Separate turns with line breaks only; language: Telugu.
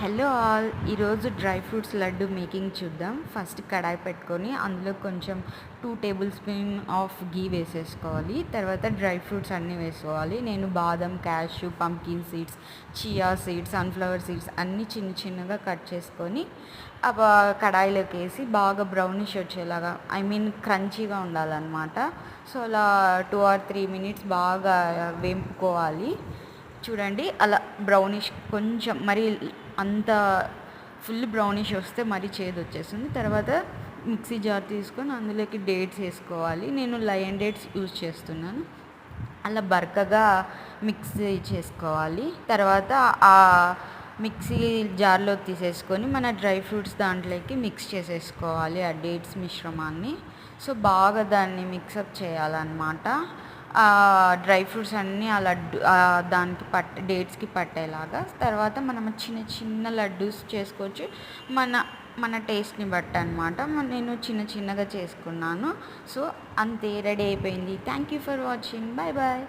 హలో ఆల్, ఈరోజు డ్రై ఫ్రూట్స్ లడ్డు మేకింగ్ చూద్దాం. ఫస్ట్ కడాయి పెట్టుకొని అందులో కొంచెం 2 టేబుల్ స్పూన్ ఆఫ్ గీ వేసేసుకోవాలి. తర్వాత డ్రై ఫ్రూట్స్ అన్నీ వేసుకోవాలి. నేను బాదం, cashew, pumpkin seeds, chia seeds, sunflower seeds అన్నీ చిన్న చిన్నగా కట్ చేసుకొని కడాయిలోకి వేసి బాగా బ్రౌనిష్ వచ్చేలాగా, క్రంచీగా ఉండాలన్నమాట. సో అలా 2 or 3 minutes బాగా వేపుకోవాలి. చూడండి, అలా బ్రౌనిష్ కొంచెం మరి అంత ఫుల్ బ్రౌనిష్ వస్తే మరీ చేదు వచ్చేస్తుంది. తర్వాత మిక్సీ జార్ తీసుకొని అందులోకి డేట్స్ వేసుకోవాలి. నేను లయన్ డేట్స్ యూజ్ చేస్తున్నాను. అలా బరకగా మిక్సీ చేసుకోవాలి. తర్వాత ఆ మిక్సీ జార్లో తీసేసుకొని మన డ్రై ఫ్రూట్స్ దాంట్లోకి మిక్స్ చేసేసుకోవాలి ఆ డేట్స్ మిశ్రమాన్ని. సో బాగా దాన్ని మిక్సప్ చేయాలన్నమాట. డ్రై ఫ్రూట్స్ అన్నీ ఆ లడ్డు దానికి డేట్స్కి పట్టేలాగా. తర్వాత మనం చిన్న చిన్న లడ్డూస్ చేసుకోవచ్చు, మన మన టేస్ట్ని బట్టి అనమాట. నేను చిన్న చిన్నగా చేసుకున్నాను. సో అంతే, రెడీ అయిపోయింది. Thank you for watching. Bye bye.